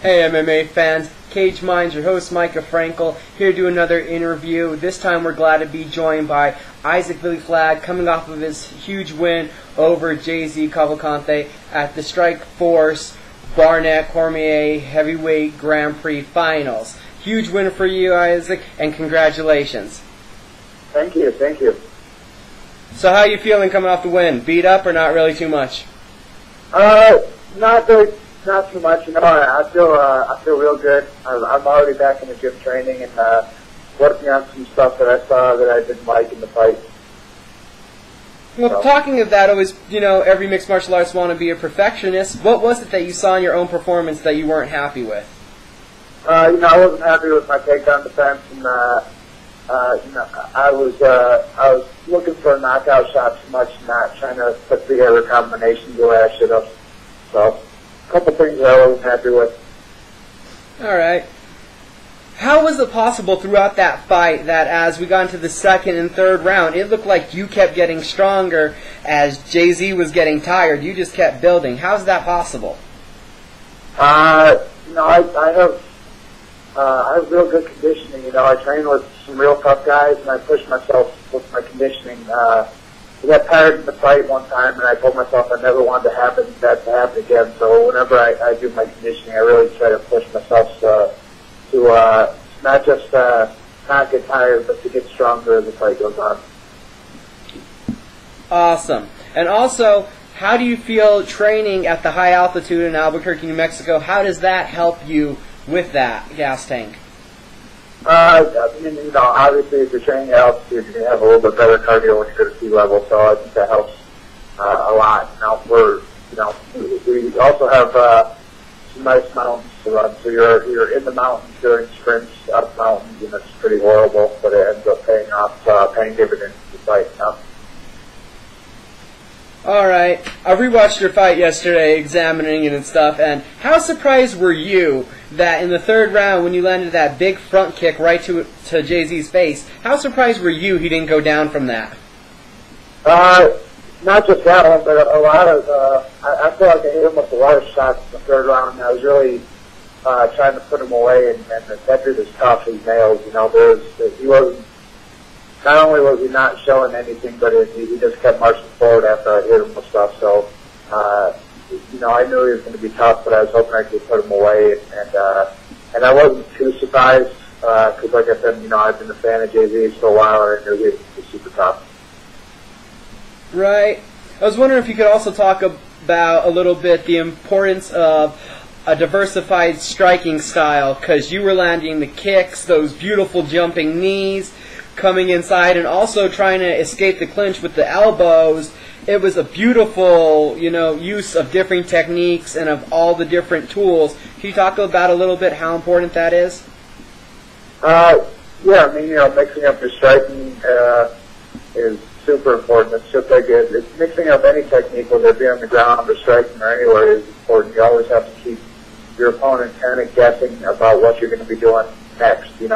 Hey MMA fans, Cage Minds, your host Micah Frankel, here to do another interview. This time we're glad to be joined by Isaac Vallie Flagg, coming off of his huge win over Jay-Z Cavalcante at the Strikeforce Barnett Cormier Heavyweight Grand Prix Finals. Huge win for you, Isaac, and congratulations. Thank you, thank you. So how are you feeling coming off the win? Beat up or not really too much? Not too much. You know, I feel real good. I'm already back in the gym training and working on some stuff that I saw that I didn't like in the fight. Well, talking of that, always, every mixed martial artist want to be a perfectionist. What was it that you saw in your own performance that you weren't happy with? I wasn't happy with my takedown defense, and I was looking for a knockout shot too much, not trying to put together combinations the way I should have. So, a couple things that I wasn't happy with. All right. How was it possible throughout that fight that as we got into the second and third round, it looked like you kept getting stronger as Jay-Z was getting tired? You just kept building. How's that possible? I have real good conditioning. I train with some real tough guys, and I push myself with my conditioning. I got tired in the fight one time, and I told myself I never wanted that to happen again. So whenever I do my conditioning, I really try to push myself to not just not get tired, but to get stronger as the fight goes on. Awesome. And also, how do you feel training at the high altitude in Albuquerque, New Mexico? How does that help you with that gas tank? Obviously, if you're training at altitude, you have a little bit better cardio when you're at sea level, so I think that helps a lot. We also have some nice mountains to run, so you're in the mountains during sprints up mountains, and it's pretty horrible, but it ends up paying dividends to the fight. All right. I rewatched your fight yesterday, examining it and stuff, and how surprised were you that in the third round when you landed that big front kick right to Jay-Z's face, how surprised were you he didn't go down from that? Not just that one, but a lot of, I feel like I hit him with a lot of shots in the third round, and I was really trying to put him away, and that dude is tough as nails. He wasn't, not only was he not showing anything, but he just kept marching forward after I hit him with stuff. So, I knew he was going to be tough, but I was hoping I could put him away. And I wasn't too surprised because, like I said, I've been a fan of Jay-Z for a while, and I knew he was super tough. Right. I was wondering if you could also talk about a little bit the importance of a diversified striking style, because you were landing the kicks, those beautiful jumping knees, coming inside, and also trying to escape the clinch with the elbows. It was a beautiful, use of different techniques and of all the different tools. Can you talk about a little bit how important that is? Mixing up your striking is super important. It's just like it's mixing up any technique, whether it be on the ground or striking or anywhere, is important. You always have to keep your opponent kind of guessing about what you're going to be doing next. If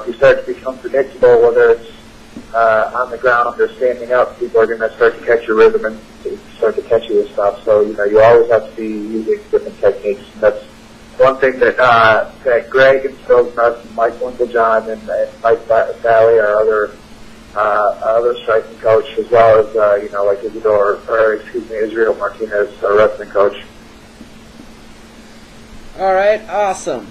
you start to become predictable, whether it's on the ground or standing up, people are going to start to catch your rhythm and start to catch you with stuff. So, you always have to be using different techniques. And that's one thing that Greg instills in us, and Mike Winklejohn and Mike Vallie, our other striking coach, as well as, like Israel Martinez, our wrestling coach. All right, awesome.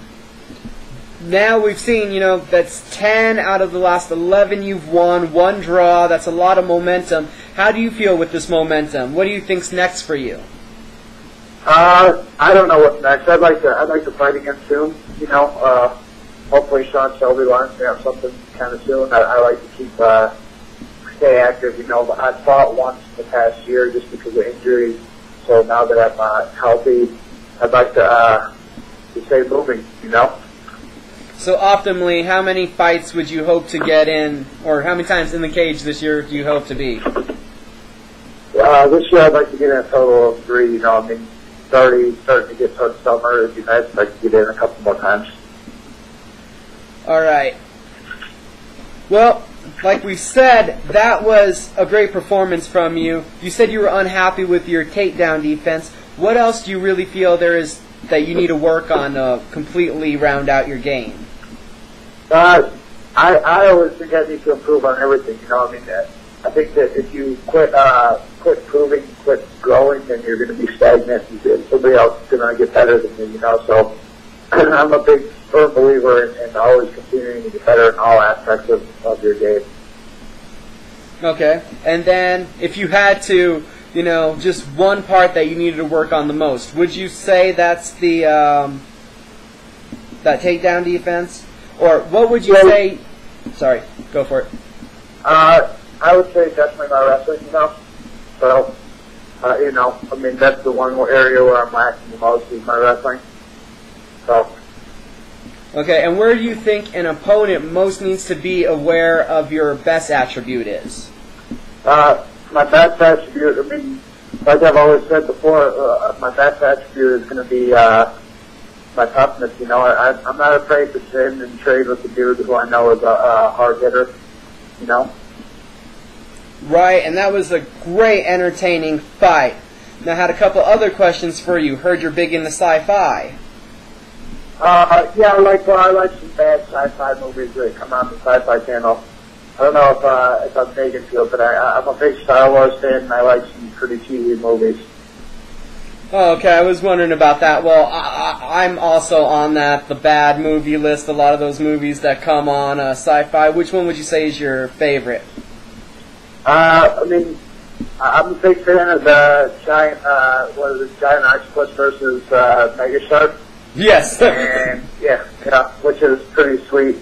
Now we've seen, that's 10 out of the last 11 you've won, 1 draw. That's a lot of momentum. How do you feel with this momentum? What do you think's next for you? I don't know what's next. I'd like to fight again soon. Hopefully Sean Shelby lines me up something kind of soon. I like to stay active. I fought once in the past year just because of injuries. So now that I'm healthy, I'd like to stay moving. So optimally, how many fights would you hope to get in, or how many times in the cage this year do you hope to be? This year I'd like to get in a total of 3. Starting to get towards summer, it'd be nice if I could get in a couple more times. All right. Well, like we said, that was a great performance from you. You said you were unhappy with your takedown defense. What else do you really feel there is that you need to work on to completely round out your game? I always think I need to improve on everything. You know, I mean, I think that if you quit improving, quit growing, then you're going to be stagnant. Somebody else is going to get better than you. You know, so I'm a big firm believer in always continuing to get better in all aspects of your game. Okay, and then if you had to, you know, just one part that you needed to work on the most, would you say that's the that takedown defense, or what would you say? Sorry, go for it. I would say definitely my wrestling. You know, so you know, I mean that's the one area where I'm lacking the most is my wrestling. So. Okay, and where do you think an opponent most needs to be aware of your best attribute is? My best attribute, I mean, like I've always said before, my best attribute is going to be my toughness. You know, I'm not afraid to sit and trade with the dude who I know is a hard hitter, you know. Right, and that was a great, entertaining fight. Now, I had a couple other questions for you. Heard you're big into sci-fi. Yeah, I like some bad sci-fi movies that come on the Sci-Fi Channel. I don't know if I'm big into it, but I'm a big Star Wars fan, and I like some pretty cheesy movies. Oh, okay, I was wondering about that. Well, I'm also on the bad movie list, a lot of those movies that come on sci-fi. Which one would you say is your favorite? I mean, I'm a big fan of the giant octopus versus Mega Shark. Yes. And yeah, which is pretty sweet.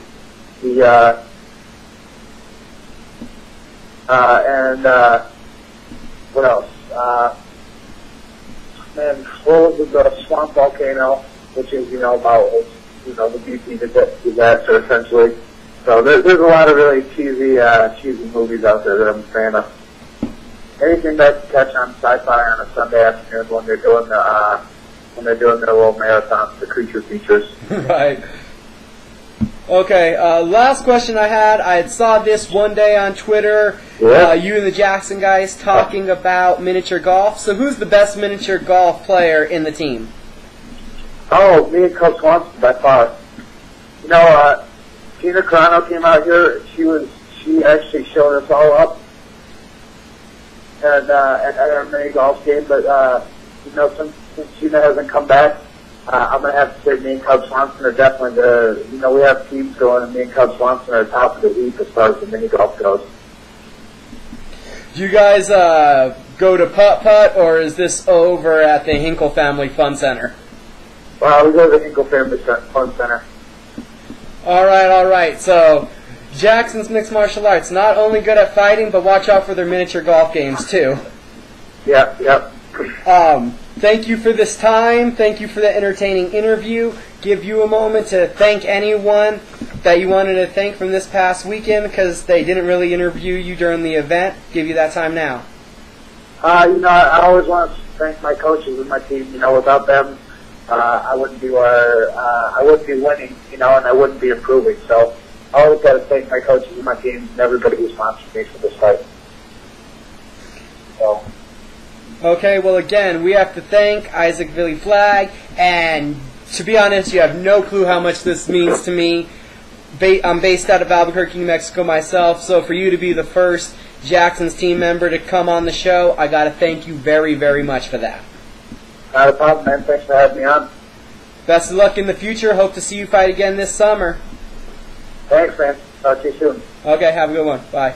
The what else? And what was the swamp volcano, which is about the BP disaster essentially. So there's a lot of really cheesy movies out there that I'm a fan of. Anything that you catch on Sci-Fi on a Sunday afternoon when they're doing their little marathons, the creature features. Right. Okay, last question I had saw this one day on Twitter, Yeah. You and the Jackson guys talking about miniature golf. So who's the best miniature golf player in the team? Oh, me and Coach Swanson by far. Tina Carano came out here. She actually showed us all up at our mini golf game, but since Tina hasn't come back, I'm going to have to say me and Cub Swanson are definitely we have teams going, and me and Cub Swanson are top of the heap as far as the mini golf goes. Do you guys go to putt-putt, or is this over at the Hinkle Family Fun Center? Well, we go to the Hinkle Family Fun Center. All right. So Jackson's Mixed Martial Arts, not only good at fighting, but watch out for their miniature golf games, too. Yep. Thank you for this time. Thank you for the entertaining interview. Give you a moment to thank anyone that you wanted to thank from this past weekend because they didn't really interview you during the event. Give you that time now. I always want to thank my coaches and my team. Without them, I wouldn't be winning, and I wouldn't be improving. So I always got to thank my coaches and my team and everybody who sponsored me for this fight. So. Okay, well, again, we have to thank Isaac Vallie Flagg, and to be honest, you have no clue how much this means to me. I'm based out of Albuquerque, New Mexico myself, so for you to be the first Jackson's team member to come on the show, I got to thank you very, very much for that. Not a problem, man. Thanks for having me on. Best of luck in the future. Hope to see you fight again this summer. Thanks, man. Talk to you soon. Okay, have a good one. Bye.